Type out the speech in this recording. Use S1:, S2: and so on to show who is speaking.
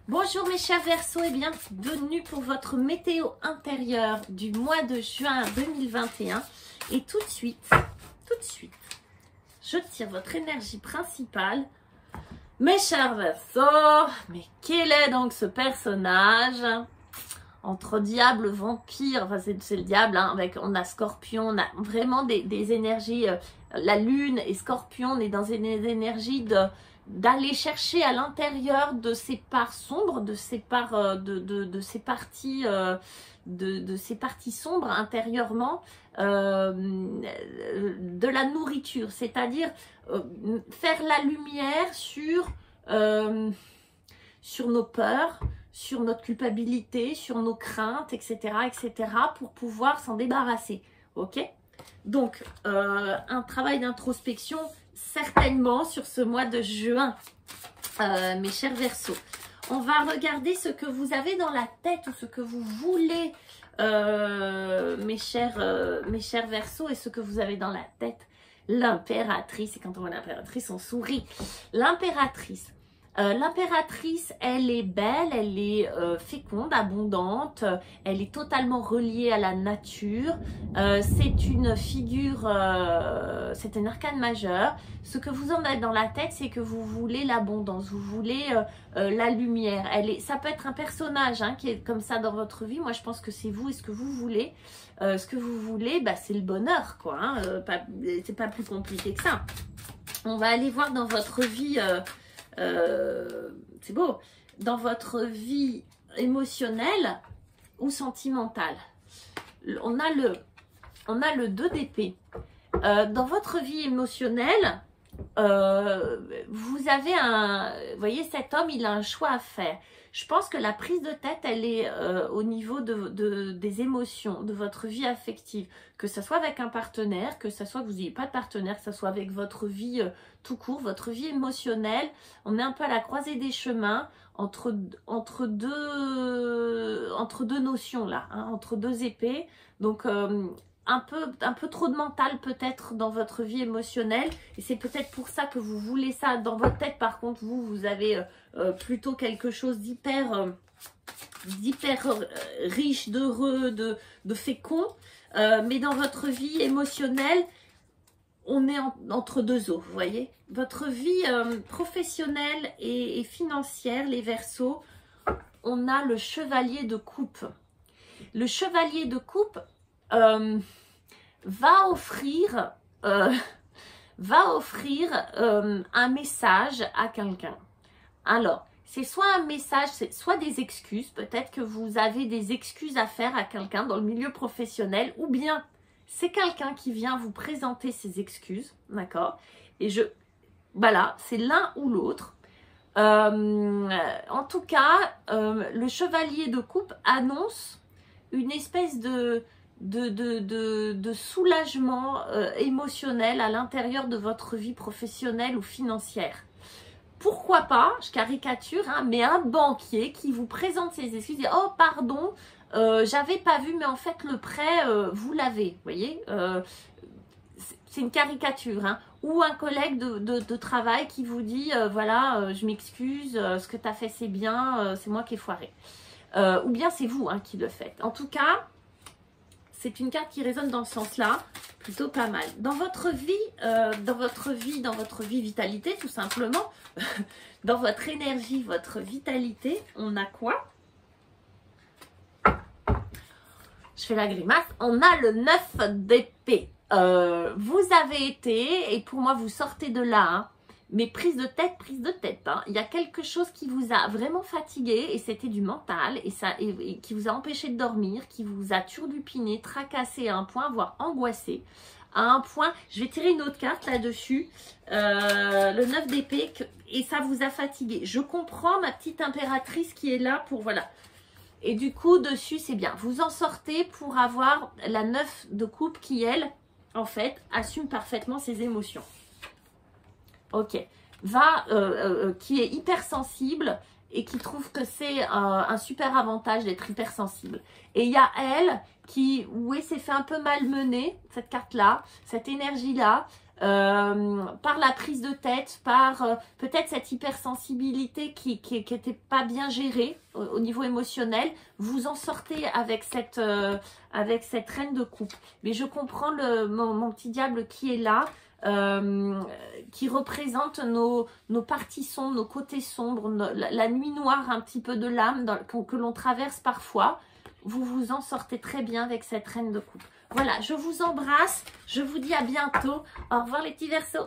S1: Bonjour mes chers Verseaux et bienvenue pour votre météo intérieure du mois de juin 2021. Et tout de suite, je tire votre énergie principale. Mes chers Verseaux, mais quel est donc ce personnage entre diable, vampire, enfin c'est le diable, hein, avec, on a Scorpion, on a vraiment des énergies, la lune et Scorpion, on est dans des énergies d'aller chercher à l'intérieur de ces parts sombres, de ces parts, de ces parties, de ces parties sombres intérieurement, de la nourriture, c'est-à-dire faire la lumière sur nos peurs, sur notre culpabilité, sur nos craintes, etc., pour pouvoir s'en débarrasser, ok? Donc, un travail d'introspection certainement sur ce mois de juin, mes chers Verseaux. On va regarder ce que vous avez dans la tête ou ce que vous voulez, mes chers Verseaux, et ce que vous avez dans la tête. L'impératrice, et quand on voit l'impératrice, on sourit. L'impératrice. L'impératrice, elle est belle, elle est féconde, abondante, elle est totalement reliée à la nature. C'est une figure, c'est un arcane majeur. Ce que vous en avez dans la tête, c'est que vous voulez l'abondance, vous voulez la lumière. Ça peut être un personnage hein, qui est comme ça dans votre vie. Moi, je pense que c'est vous et ce que vous voulez. Ce que vous voulez, bah, c'est le bonheur, quoi. Hein, c'est pas plus compliqué que ça. On va aller voir dans votre vie... c'est beau, dans votre vie émotionnelle ou sentimentale. On a le 2 d'épée. Dans votre vie émotionnelle, vous avez vous voyez, cet homme, il a un choix à faire. Je pense que la prise de tête, elle est au niveau des émotions, de votre vie affective. Que ce soit avec un partenaire, que ce soit que vous n'ayez pas de partenaire, que ce soit avec votre vie tout court, votre vie émotionnelle. On est un peu à la croisée des chemins entre deux notions là, hein, entre deux épées. Donc, un peu trop de mental peut-être dans votre vie émotionnelle et c'est peut-être pour ça que vous voulez ça dans votre tête. Par contre vous avez plutôt quelque chose d'hyper riche, d'heureux, de fécond, mais dans votre vie émotionnelle on est entre deux eaux, vous voyez. Votre vie professionnelle et financière, les Verseaux, on a le chevalier de coupe. Le chevalier de coupe va offrir un message à quelqu'un. Alors, c'est soit un message, c'est soit des excuses, peut-être que vous avez des excuses à faire à quelqu'un dans le milieu professionnel, ou bien c'est quelqu'un qui vient vous présenter ses excuses, d'accord? Et voilà, c'est l'un ou l'autre. En tout cas, le chevalier de coupe annonce une espèce de soulagement émotionnel à l'intérieur de votre vie professionnelle ou financière. Pourquoi pas, je caricature, hein, mais un banquier qui vous présente ses excuses et « Oh, pardon, j'avais pas vu, mais en fait, le prêt, vous l'avez. » Vous voyez, c'est une caricature. Hein. Ou un collègue de travail qui vous dit « Voilà, je m'excuse, ce que tu as fait, c'est bien, c'est moi qui ai foiré. » Ou bien c'est vous hein, qui le faites. En tout cas, c'est une carte qui résonne dans ce sens-là, plutôt pas mal. Dans votre vie vitalité, tout simplement, dans votre énergie, votre vitalité, on a quoi? Je fais la grimace. On a le 9 d'épée. Vous avez été, et pour moi, vous sortez de là, hein, mais prise de tête. Hein. Il y a quelque chose qui vous a vraiment fatigué et c'était du mental et qui vous a empêché de dormir, qui vous a turlupiné, tracassé à un point, voire angoissé. À un point, je vais tirer une autre carte là-dessus, le 9 d'épée, et ça vous a fatigué. Je comprends ma petite impératrice qui est là pour, voilà. Et du coup, dessus, c'est bien. Vous en sortez pour avoir la 9 de coupe qui, elle, en fait, assume parfaitement ses émotions. Ok, qui est hypersensible et qui trouve que c'est un super avantage d'être hypersensible. Et il y a elle qui, oui, s'est fait un peu malmener, cette carte-là, cette énergie-là, par la prise de tête, par peut-être cette hypersensibilité qui était pas bien gérée au niveau émotionnel, vous en sortez avec cette reine de coupe. Mais je comprends mon petit diable qui est là, qui représente nos parties sombres, nos côtés sombres, la nuit noire un petit peu de l'âme que l'on traverse parfois. Vous vous en sortez très bien avec cette reine de coupe. Voilà, je vous embrasse, je vous dis à bientôt. Au revoir les petits Verseaux.